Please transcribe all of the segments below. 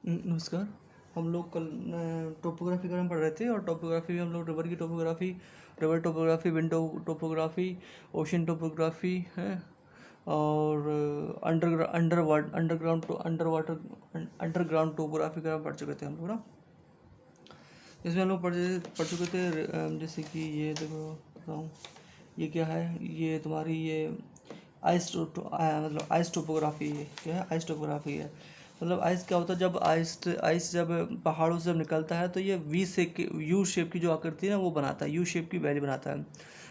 नमस्कार। हम लोग कल टोपोग्राफी का हम पढ़ रहे थे और टोपोग्राफी में हम लोग रिवर की topography, river topography, window topography, ocean topography है और अंडरग्राउंड टोपोग्राफी का पढ़ चुके थे हम लोग ना। इसमें हम लोग पढ़ चुके थे जैसे कि ये देखो बताऊँ, ये क्या है, ये तुम्हारी ये मतलब आइस टोपोग्राफी है। क्या है? आइस टोपोग्राफी है। मतलब आइस क्या होता है, जब आइस जब पहाड़ों से जब निकलता है तो ये यू शेप की जो आकृति है ना वो बनाता है, यू शेप की वैली बनाता है।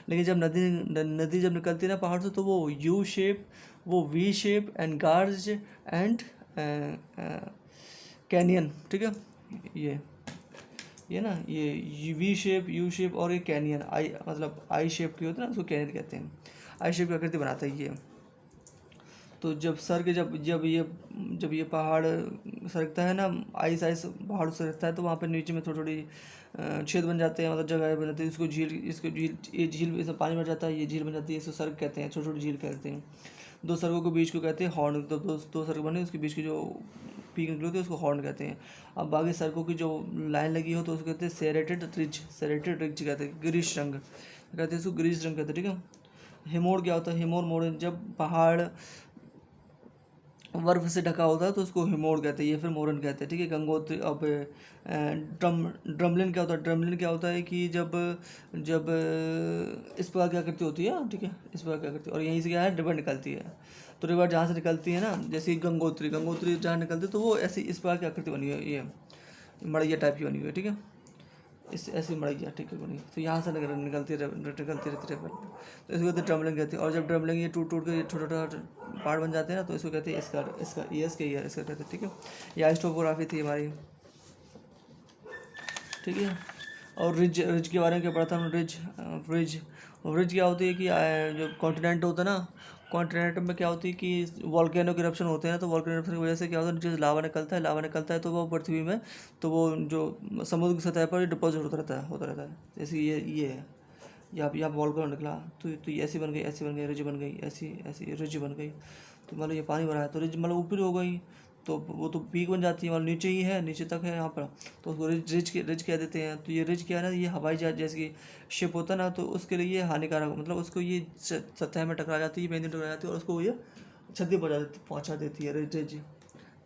लेकिन जब नदी जब निकलती है ना पहाड़ से तो वो यू शेप, वो V shape and गार्ज and canyon, ठीक है। ये ये ना ये वी शेप, यू शेप और ये कैनियन, आई मतलब आई शेप की होती है ना, उसको कैनियन कहते हैं। आई शेप की आकृति बनाता है ये। तो जब सर के जब ये पहाड़ सरकता है ना, आइस पहाड़ से सरकता है तो वहाँ पे नीचे में थोड़ी थोड़ी छेद बन जाते हैं, मतलब जगह बन जाती है। इसको झील, ये झील इसमें पानी भर जाता है, ये झील बन जाती है, इसको सर्क कहते हैं, छोटी छोटी झील कहते हैं। दो सड़कों के बीच को कहते हैं हॉर्न। तो दो सड़क बने, उसके बीच की जो पीक निकली होती है उसको हॉर्न कहते हैं। अब बाकी सड़कों की जो लाइन लगी हो तो उसको कहते हैं सेरेटेड रिज कहते हैं, ग्रीस रंग कहते हैं, इसको ग्रीस रंग कहते हैं, ठीक है। हिमोर क्या होता है? हिमोर मोड़, जब पहाड़ बर्फ से ढका होता है तो उसको हिमोर कहते हैं, ये फिर मोरन कहते हैं, ठीक है। गंगोत्री। अब ड्रमलिन क्या होता है? ड्रमलिन क्या होता है कि जब जब इस प्रकार की आकृति होती है, ठीक है, इस प्रकार की आकृति, और यहीं से क्या है, रिवर निकलती है। तो रिवर जहाँ से निकलती है ना, जैसे गंगोत्री जहाँ निकलती है तो वो ऐसी इस प्रकार की आकृति बनी हुई है, ये मड़ैया टाइप की बनी हुई है, ठीक है। इस ऐसी मड़ैया, ठीक है, बनी। तो यहाँ से निकलती रहती है। तो इसको कहते हैं ड्रमलिंग कहते हैं। और जब ड्रमलिंग ये टूट टूट के ये छोटा छोटा पार्ट बन जाते हैं ना तो इसको कहते हैं इसका ईयर इसका कहते हैं, ठीक है। ये आइस टोपोग्राफी थी हमारी, ठीक है। और रिज के बारे में क्या पढ़ा था हमने? रिज रिज क्या होती है कि जो कॉन्टिनेंट होता है ना, कॉन्टिनेंट में क्या होती है कि वॉल्केनो के इरप्शन होते हैं ना, तो वॉल्केनो इरप्शन की वजह से क्या होता है, नीचे से लावा निकलता है तो वो पृथ्वी में, तो वो जो समुद्र की सतह पर डिपॉजिट होता रहता है। जैसे ये है, यहाँ वॉल्केनो निकला तो ये ऐसी बन गई, रिज बन गई, ऐसी ऐसी रिज बन गई। तो मतलब ये पानी भरा है तो रिज मतलब ऊपर हो गई, तो वो तो पीक बन जाती है, मतलब नीचे ही है, नीचे तक है यहाँ पर, तो उसको रिज कह देते हैं। तो ये रिज क्या है ना, ये हवाई जहाज जैसे कि शिप होता है ना, तो उसके लिए ये हानिकारक, मतलब उसको ये सतह में टकरा जाती है, पेंदी टकरा जाती है और उसको ये क्षति पहुँचा देती है रिज।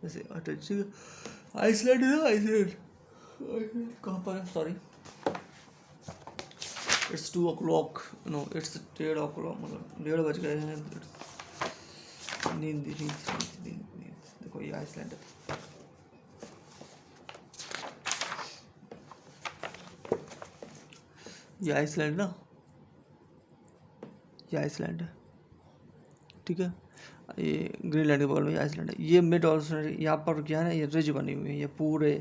जैसे आइसलैंड है ना, आइसलैंड कहाँ पर है, sorry, it's 2 o'clock, no it's 1:30 मतलब 1:30 बज गए हैं। नींद नींद नींद नींद नींद देखो ये आइसलैंड है, ये आइसलैंड ना, ये आइसलैंड है, ठीक है। ये ग्रीनलैंड के बगल में ये आइसलैंड है। ये मिड ओशन, यहाँ पर क्या है ना, ये रिज बनी हुई है, ये पूरे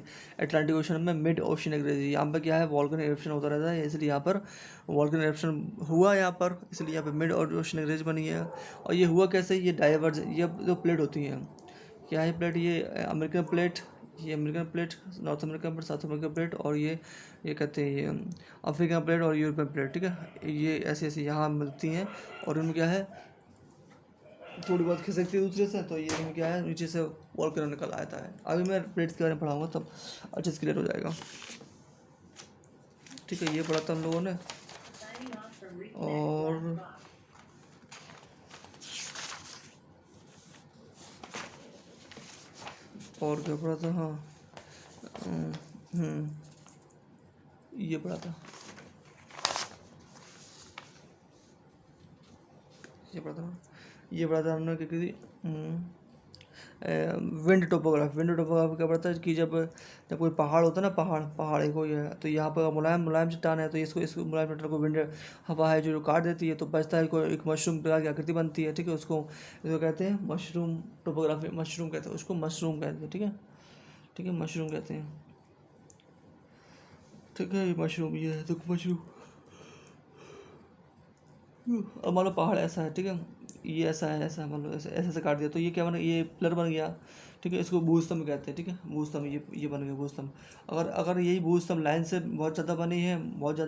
अटलांटिक ओशन में मिड ओशन एक रिज। यहाँ पर क्या है, वॉल्केनो इरप्शन होता रहता है, इसलिए यहाँ पर वॉल्केनो इरप्शन हुआ यहाँ पर, इसलिए यहाँ पे मिड ओशन एक रिज बनी है। और ये हुआ कैसे, ये डाइवर्ज, ये जो प्लेट होती हैं, क्या है प्लेट, ये अमेरिकन प्लेट, ये American plate, north American plate, south American plate, और ये कहते हैं ये अफ्रीकन प्लेट और यूरोपियन प्लेट, ठीक है। ये ऐसे ऐसे यहाँ मिलती हैं और इनमें क्या है, थोड़ी बहुत खिसकती है दूसरे से, तो ये इनमें क्या है, नीचे से वॉल्केनो निकल आता है। अभी मैं प्लेट्स के बारे में पढ़ाऊँगा तब अच्छे से क्लियर हो जाएगा, ठीक है। ये पढ़ा था हम लोगों ने। और क्या पढ़ा था, हाँ, हम्म, ये पढ़ा था, ये पढ़ा था हमने क्योंकि विंड टोपोग्राफी क्या पड़ता है कि जब जब कोई पहाड़ होता है ना, पहाड़ एक कोई है, तो यहाँ पर मुलायम मुलायम चट्टान है, तो इसको मुलायम चट्टान को विंड हवा है जो काट देती है, तो बचता है कोई एक मशरूम प्रकार की आकृति बनती है, ठीक है। इसको कहते हैं मशरूम टोपोग्राफी, मशरूम कहते हैं उसको, मशरूम कहते हैं, ठीक है, ठीक है, मशरूम कहते हैं, ठीक है। ये मशरूम, ये है तो मशरूम। अब मान लो पहाड़ ऐसा है, ठीक है, ये ऐसा है, ऐसा मान लो ऐसे ऐसे ऐसे काट दिया तो ये क्या बना, ये पिलर बन गया, ठीक है। इसको भूस्तंभ कहते हैं, ठीक है, भूस्तंभ, ये बन गया भूस्तंभ। अगर अगर यही भूस्तंभ लाइन से बहुत ज़्यादा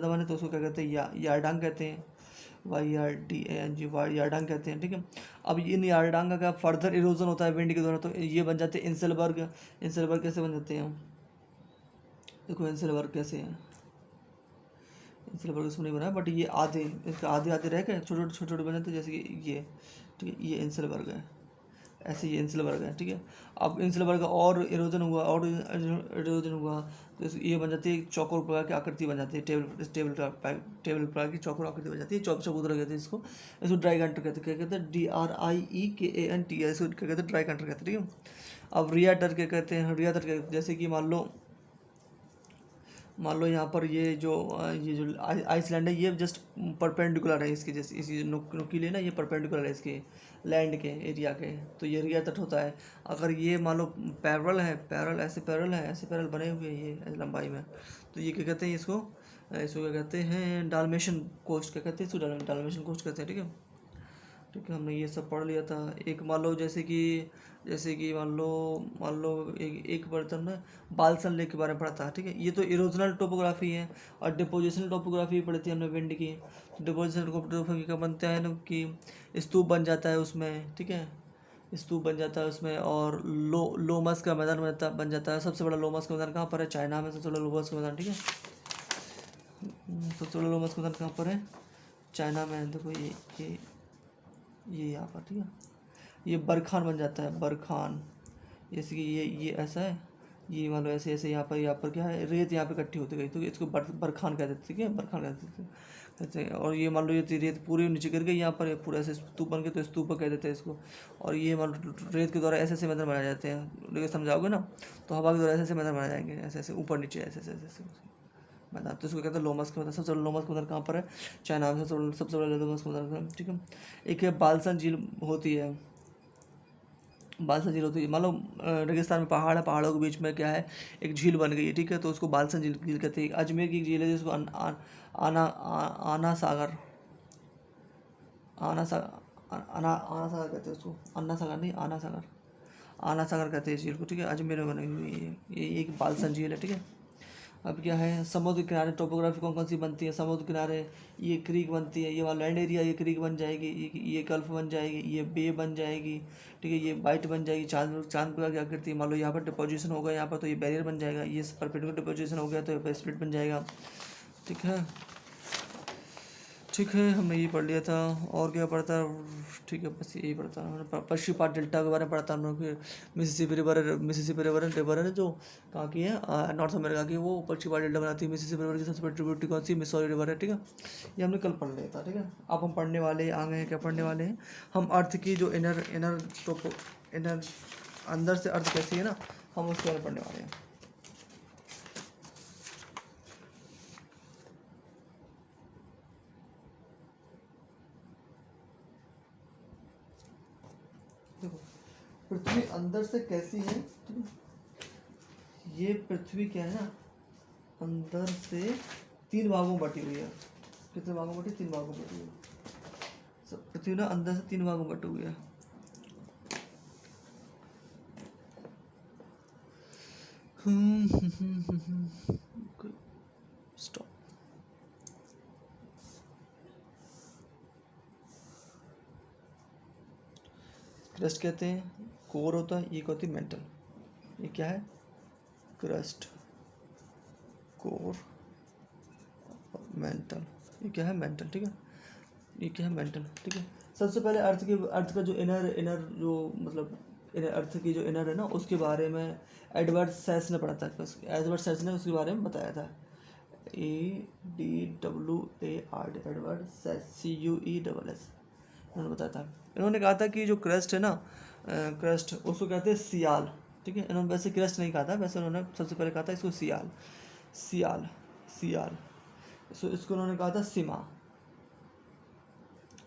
बने तो उसको क्या कहते हैं, यारडांग कहते हैं। YRDANG, यार्डांग कहते हैं, ठीक है। अब इन यार्डांग का क्या फर्दर इरोजन होता है विंड के द्वारा, तो ये बन जाते हैं इंसेलबर्ग। इंसेलबर्ग कैसे बन जाते हैं, देखो इंसेलबर्ग कैसे हैं, इंसेलबर्ग इसमें नहीं बना है, बट ये आधे, इसके आधे आधे रह गए, छोटे छोटे छोटे बन जाते हैं, जैसे कि ये, ठीक है, ये इंसेलबर्ग है, ऐसे ये इंसलबर्ग है, ठीक है। अब इंसलबर्ग का और इरोजन हुआ, और इरोजन हुआ, तो ये बन जाती है चौकोर प्रकार की आकृति बन जाती है, टेबल प्रकार की चौकोर आकृति बन जाती है, चबूतरा कहते हैं इसको। इसको ड्राई कंटर कहते हैं, क्या कहते हैं, DRIEKANTR, इसको क्या कहते हैं, ड्राई कंटर कहते हैं, ठीक है। अब रियाटर क्या कहते हैं, रियाटर जैसे कि मान लो यहाँ पर ये जो आइसलैंड है, ये जस्ट परपेंडिकुलर है इसके, जैसे इसी नुकीले ना, ये परपेंडिकुलर है इसके लैंड के एरिया के, तो ये रिया तट होता है। अगर ये मान लो पैरल है, पैरल ऐसे पैरल है, ऐसे पैरल बने हुए हैं ये ऐसे लंबाई में, तो ये क्या कहते हैं इसको, इसको क्या कहते हैं, डालमेशन कोस्ट, क्या कहते हैं इसको, डालमेशन कोस्ट कहते हैं, ठीक है। ठीक है, हमने ये सब पढ़ लिया था। एक मान लो जैसे कि मान लो एक बर्तन में बालसन लेक के बारे में पढ़ा था, ठीक है। ये तो इरोजनल टोपोग्राफी है, और डिपोजिशनल टोपोग्राफी पढ़ी थी हमने विंड की। तो डिपोजिशनल टोपोग्राफी का बनता है ना कि स्तूप बन जाता है उसमें, ठीक है, स्तूप बन जाता है उसमें, और लोमस का मैदान बन जाता है। सबसे बड़ा लोमस का मैदान कहाँ पर है, चाइना में सबसे बड़ा लोमस का मैदान, ठीक है। सबसे बड़ा लोमस का मैदान कहाँ पर है, चाइना में है। देखो ये यहाँ पर, ठीक है, ये बरखान बन जाता है, बरखान, जैसे कि ये ऐसा है, ये मान लो ऐसे ऐसे यहाँ पर क्या है, रेत यहाँ पे इकट्ठी होती गई, तो इसको बरखान कहते थे, ठीक है, बरखान कहते हैं। और ये मान लो ये रेत पूरी नीचे गिर गई यहाँ पर, पूरा ऐसे स्तूप बन के, तो स्तूप कह देते हैं इसको। और ये मान लो रेत के द्वारा ऐसे ऐसे मैदान बनाए जाते हैं, लेकिन समझाओगे ना, तो हवा के द्वारा ऐसे ऐसे मैदान बनाए जाएंगे, ऐसे ऐसे ऊपर नीचे ऐसे ऐसे ऐसे मैदान, तो इसको कहते हैं लोमस का मैदान। सबसे बड़ा लोमस का मैदान कहाँ पर है, चाइना में सबसे बड़ा लोमस का मैदान, ठीक है। एक है बालसन झील होती है, बालसन झील होती है, मान लो रेगिस्तान में पहाड़ है, पहाड़ों के बीच में क्या है, एक झील बन गई है, ठीक है, तो उसको बालसन झील कहते हैं। अजमेर की एक झील है जिसको आना सागर, आना सागर कहते हैं उसको, अन्ना सागर नहीं, आना सागर कहते हैं इस झील को, ठीक है। अजमेर में बनी हुई है ये एक बालसन झील है, ठीक है। अब क्या है, समुद्र किनारे टोपोग्राफी कौन कौन सी बनती है, समुद्र किनारे ये क्रीक बनती है, ये वाला लैंड एरिया, ये क्रीक बन जाएगी, ये गल्फ बन जाएगी, ये बे बन जाएगी, ठीक है, ये बाइट बन जाएगी, चांद प्रकार की आकृति। मान लो यहाँ पर डिपोजिशन होगा, यहाँ पर तो ये बैरियर बन जाएगा, ये परपेंडिकुलर डिपोजिशन हो गया तो ये स्प्लिट बन जाएगा, ठीक है। ठीक है, हमने ये पढ़ लिया था, और क्या पढ़ता है, ठीक है, बस यही पढ़ता है। पश्चिमी पाट डेल्टा के बारे में पढ़ता हम लोग, मिसिसिपी रिवर है जो कहाँ की है, नॉर्थ अमेरिका की, वो पश्चिमी पाट डेल्टा बनाती है। मिसिसिपी रिवर की सबसे बड़ी ट्रिब्यूटरी कौन सी, मिसौरी रिवर है, ठीक है। ये हमने कल पढ़ लिया था, ठीक है। अब हम पढ़ने वाले आगे हैं, क्या पढ़ने वाले हैं हम, अर्थ की जो इनर अंदर से अर्थ कैसी है ना, हम उसके बारे में पढ़ने वाले हैं। देखो पृथ्वी अंदर से कैसी है, ये पृथ्वी क्या है ना, अंदर से 3 भागों में बटी हुई है। कितने भागों में बटी, 3 भागों में बटी हुई है। पृथ्वी ना अंदर से 3 भागों में बटी हुई है। स्टॉप। क्रस्ट कहते हैं, कोर होता है, ये होती है मेंटल। ये क्या है, क्रस्ट, कोर, मेंटल, ये क्या है, मेंटल, ठीक है। ये क्या है, मेंटल, ठीक है। सबसे पहले अर्थ का जो इनर जो मतलब अर्थ की जो इनर है ना, उसके बारे में एडवर्ड सेस ने पढ़ा था। एडवर्ड सेस ने उसके बारे में बताया था, ADWARD, एडवर्ड सेस, CUESS, उन्होंने बताया था। इन्होंने कहा था कि जो क्रस्ट है ना, क्रस्ट उसको कहते हैं सियाल, ठीक है। इन्होंने वैसे क्रस्ट नहीं कहा था, वैसे उन्होंने सबसे पहले कहा था इसको सियाल, सियाल, सियाल। इसको उन्होंने कहा था सीमा,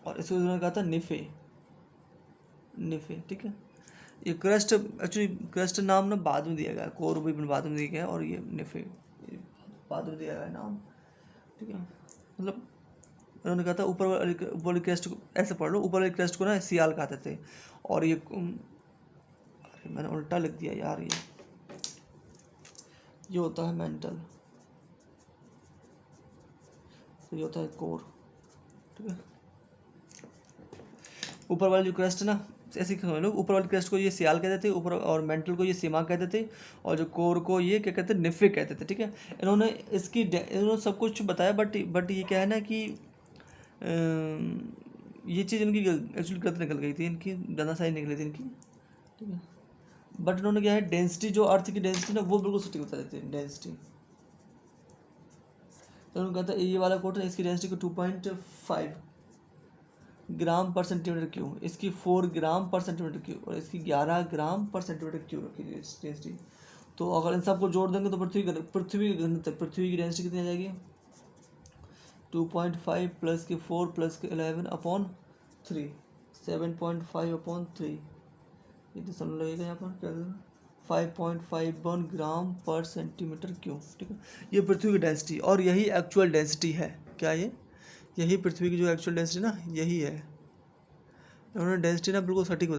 और इसको उन्होंने कहा था निफे, निफे, ठीक है। ये क्रस्ट एक्चुअली क्रस्ट नाम ना बाद में दिया गया, कोर भी बाद में दिया गया, और ये निफे बाद में दिया गया नाम, ठीक है। मतलब उन्होंने कहा था ऊपर वाली क्रस्ट को ऐसे पढ़ लो, ऊपर वाली क्रस्ट को ना सियाल कहते थे, और ये अरे मैंने उल्टा लिख दिया यार, ये होता है मेंटल, तो ये होता है कोर, ठीक है। ऊपर वाली जो क्रस्ट है ना, ऐसे समझ लो, ऊपर वाली क्रस्ट को ये सियाल कहते थे, ऊपर और मेंटल को ये सीमा कहते थे, और जो कोर को ये क्या कहते थे, निफिक कहते थे। ठीक है, इन्होंने सब कुछ बताया, बट ये क्या है ना कि ये चीज़ इनकी एक्चुअली गलत निकल गई थी, इनकी ज़्यादा सही निकली थी इनकी। ठीक है, बट इन्होंने क्या है, डेंसिटी जो अर्थ की डेंसिटी ना वो बिल्कुल सटीक बता देते हैं डेंसिटी। तो उन्होंने कहा था ये वाला कोट है, इसकी डेंसिटी को 2.5 ग्राम पर सेंटीमीटर क्यूब, इसकी 4 ग्राम पर सेंटीमीटर क्यूब, और इसकी 11 ग्राम पर सेंटीमीटर क्यूब रखी थी डेंसिटी। तो अगर इन सबको जोड़ देंगे तो पृथ्वी की डेंसिटी कितनी आ जाएगी, 2.5 प्लस के 4 प्लस के 11 अपॉन 3, 7.5 अपॉन 3, ये तो समझ लगेगा यहाँ पर क्या 5.51 ग्राम पर सेंटीमीटर क्यूब। ठीक है, ये पृथ्वी की डेंसिटी, और यही एक्चुअल डेंसिटी है। क्या ये, यही पृथ्वी की जो एक्चुअल डेंसिटी ना, यही है। उन्होंने डेंसिटी ना बिल्कुल सटीक